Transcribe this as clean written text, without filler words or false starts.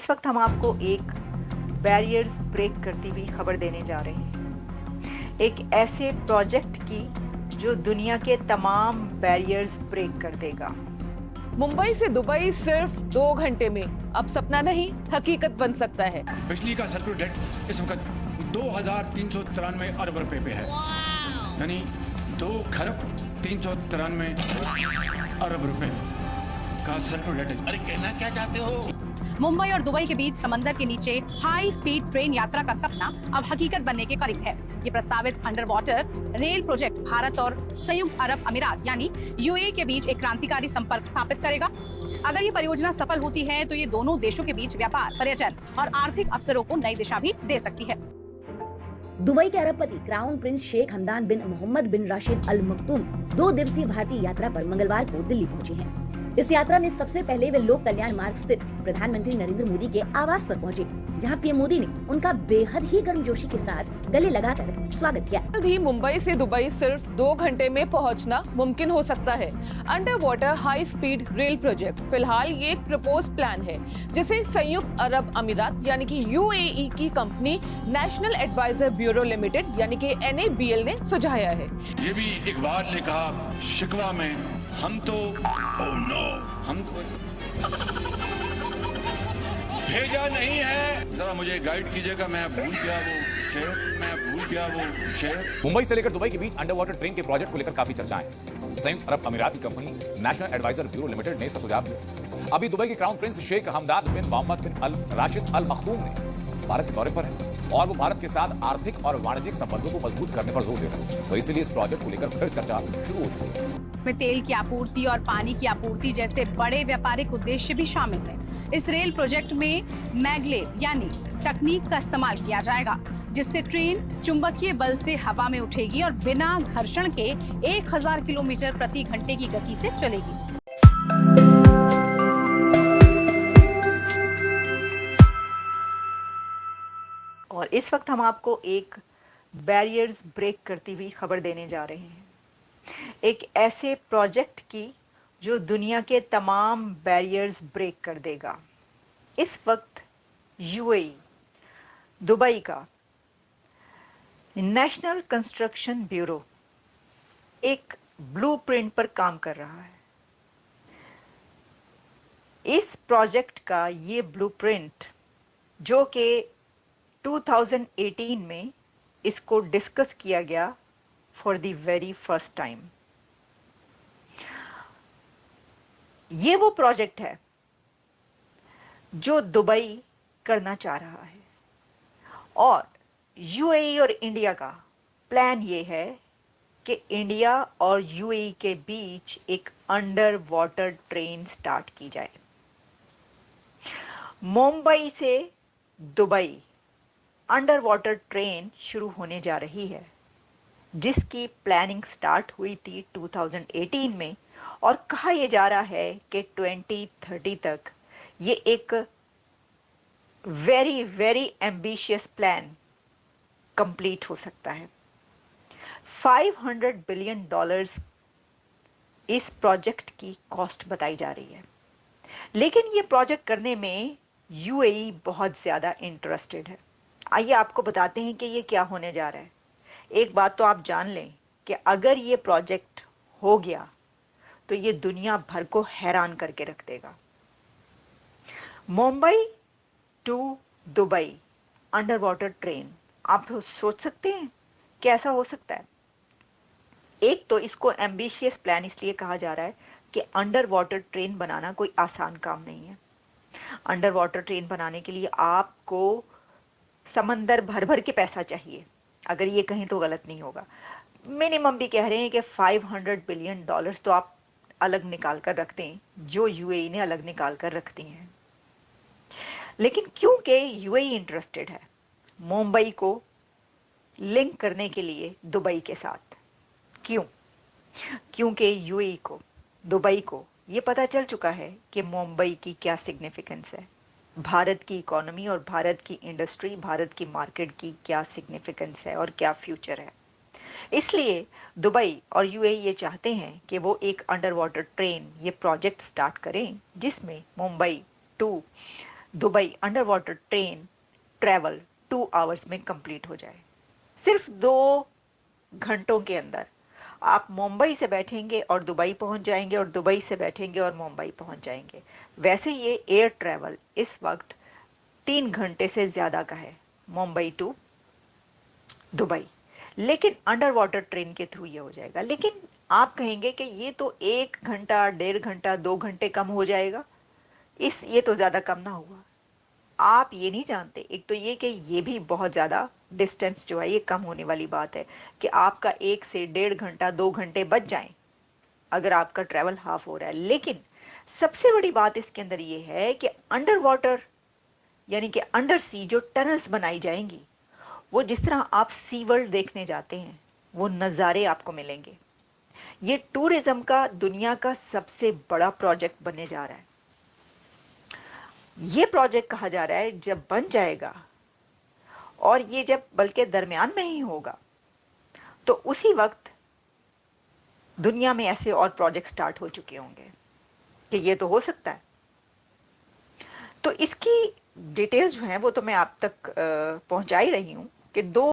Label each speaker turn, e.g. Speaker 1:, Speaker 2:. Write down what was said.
Speaker 1: इस वक्त हम आपको एक बैरियर्स ब्रेक करती हुई खबर देने जा रहे हैं, एक ऐसे प्रोजेक्ट की जो दुनिया के तमाम बैरियर्स ब्रेक कर देगा।
Speaker 2: मुंबई से दुबई सिर्फ 2 घंटे में अब सपना नहीं हकीकत बन सकता है।
Speaker 3: बिजली का सर्कुलर डेट इस वक्त 2393 अरब रुपए पे है, यानी 2 खरब 393 अरब रुपए का सर्कुलर डेट है।
Speaker 4: अरे कहना क्या चाहते हो?
Speaker 5: मुंबई और दुबई के बीच समंदर के नीचे हाई स्पीड ट्रेन यात्रा का सपना अब हकीकत बनने के करीब है। ये प्रस्तावित under water rail project Bharat और संयुक्त अरब अमीरात यानी यूएई के बीच एक क्रांतिकारी संपर्क स्थापित करेगा। अगर ये परियोजना सफल होती है तो ये दोनों देशों के बीच व्यापार, पर्यटन और आर्थिक अवसरों को नई दिशा भी दे सकती है।
Speaker 6: दुबई के अरबपति crown prince Sheikh Hamdan bin Mohammed बिन राशिद अल मखदूम 2 दिवसीय भारतीय यात्रा पर मंगलवार को दिल्ली पहुंचे हैं। इस यात्रा में सबसे पहले वे लोक कल्याण मार्ग स्थित प्रधानमंत्री नरेंद्र मोदी के आवास पर पहुंचे, जहां पीएम मोदी ने उनका बेहद ही गर्मजोशी के साथ गले लगाकर स्वागत किया।
Speaker 2: जल्द ही मुंबई से दुबई सिर्फ 2 घंटे में पहुंचना मुमकिन हो सकता है। Under water high speed rail project फिलहाल ये एक प्रपोज प्लान है, जिसे संयुक्त अरब अमीरात यानी कि यूएई की कंपनी नेशनल एडवाइजर ब्यूरो लिमिटेड यानी कि NABL ने सुझाया है।
Speaker 3: ये भी इकबाल ने कहा शिकवा में, हम तो हम तो भेजा नहीं है। जरा मुझे गाइड कीजिएगा, मैं भूल गया वो शहर।
Speaker 4: मुंबई से लेकर दुबई के बीच अंडर वाटर ट्रेन के प्रोजेक्ट को लेकर काफी चर्चाएं हैं। संयुक्त अरब अमीरात की कंपनी नेशनल एडवाइजर ब्यूरो लिमिटेड ने इसका सुझाव दिया। अभी दुबई के crown prince Sheikh Hamdan bin Mohammed bin Al Rashid Al Maktoum ने भारत के दौरे पर है और वो भारत के साथ आर्थिक और वाणिज्यिक संबंधों को मजबूत करने पर जोर दे रहे हैं, तो इसलिए इस प्रोजेक्ट को लेकर फिर चर्चा शुरू हो चुकी है।
Speaker 5: में तेल की आपूर्ति और पानी की आपूर्ति जैसे बड़े व्यापारिक उद्देश्य भी शामिल हैं। इस रेल प्रोजेक्ट में मैगलेव यानी तकनीक का इस्तेमाल किया जाएगा, जिससे ट्रेन चुंबकीय बल से हवा में उठेगी और बिना घर्षण के 1000 किलोमीटर प्रति घंटे की गति से चलेगी।
Speaker 1: और इस वक्त हम आपको एक बैरियर्स ब्रेक करती हुई खबर देने जा रहे हैं, एक ऐसे प्रोजेक्ट की जो दुनिया के तमाम बैरियर्स ब्रेक कर देगा। इस वक्त यूएई दुबई का नेशनल कंस्ट्रक्शन ब्यूरो एक ब्लूप्रिंट पर काम कर रहा है। इस प्रोजेक्ट का ये ब्लूप्रिंट जो कि 2018 में इसको डिस्कस किया गया for the very first time. ये वो प्रोजेक्ट है जो दुबई करना चाह रहा है और यूएई और इंडिया का प्लान ये है कि इंडिया और यूएई के बीच एक अंडर वाटर ट्रेन स्टार्ट की जाए। मुंबई से दुबई अंडर वाटर ट्रेन शुरू होने जा रही है, जिसकी प्लानिंग स्टार्ट हुई थी 2018 में और कहा यह जा रहा है कि 2030 तक ये एक very very ambitious plan complete हो सकता है। $500 बिलियन इस प्रोजेक्ट की कॉस्ट बताई जा रही है, लेकिन ये प्रोजेक्ट करने में यूएई बहुत ज्यादा इंटरेस्टेड है। आइए आपको बताते हैं कि ये क्या होने जा रहा है। एक बात तो आप जान लें कि अगर ये प्रोजेक्ट हो गया तो ये दुनिया भर को हैरान करके रख देगा। Mumbai to Dubai under water train, आप सोच सकते हैं कि ऐसा हो सकता है। एक तो इसको एम्बिशियस प्लान इसलिए कहा जा रहा है कि अंडर वाटर ट्रेन बनाना कोई आसान काम नहीं है। अंडर वाटर ट्रेन बनाने के लिए आपको समंदर भर भर के पैसा चाहिए, अगर ये कहीं तो गलत नहीं होगा। मिनिमम भी कह रहे हैं कि $500 बिलियन तो आप अलग निकाल कर रखते हैं, जो यूएई ने अलग निकाल कर रखती हैं। लेकिन क्योंकि यूएई इंटरेस्टेड है मुंबई को लिंक करने के लिए दुबई के साथ, क्योंकि यूएई को, दुबई को ये पता चल चुका है कि मुंबई की क्या सिग्निफिकेंस है, भारत की इकोनॉमी और भारत की इंडस्ट्री, भारत की मार्केट की क्या सिग्निफिकेंस है और क्या फ्यूचर है। इसलिए दुबई और यूएई ये चाहते हैं कि वो एक अंडर वाटर ट्रेन ये प्रोजेक्ट स्टार्ट करें, जिसमें Mumbai to Dubai under water train travel 2 hours में कंप्लीट हो जाए। सिर्फ 2 घंटों के अंदर आप मुंबई से बैठेंगे और दुबई पहुंच जाएंगे, और दुबई से बैठेंगे और मुंबई पहुंच जाएंगे। वैसे ये एयर ट्रैवल इस वक्त 3 घंटे से ज़्यादा का है, मुंबई टू दुबई, लेकिन अंडर वाटर ट्रेन के थ्रू ये हो जाएगा। लेकिन आप कहेंगे कि ये तो 1 घंटा, 1.5 घंटा, 2 घंटे कम हो जाएगा, ये तो ज़्यादा कम ना हुआ। आप ये नहीं जानते, एक तो ये कि ये भी बहुत ज़्यादा डिस्टेंस जो है ये कम होने वाली बात है कि आपका 1 से 1.5 घंटा, 2 घंटे बच जाएं अगर आपका ट्रैवल हाफ हो रहा है। लेकिन सबसे बड़ी बात इसके अंदर ये है कि अंडर वाटर यानी कि अंडर सी जो टनल्स बनाई जाएंगी, वो जिस तरह आप सी वर्ल्ड देखने जाते हैं वो नज़ारे आपको मिलेंगे। ये टूरिज्म का दुनिया का सबसे बड़ा प्रोजेक्ट बनने जा रहा है। ये प्रोजेक्ट कहा जा रहा है जब बन जाएगा, और ये जब बल्कि दरमियान में ही होगा, तो उसी वक्त दुनिया में ऐसे और प्रोजेक्ट स्टार्ट हो चुके होंगे कि ये तो हो सकता है। तो इसकी डिटेल्स जो हैं वो तो मैं आप तक पहुंचा ही रही हूं कि 2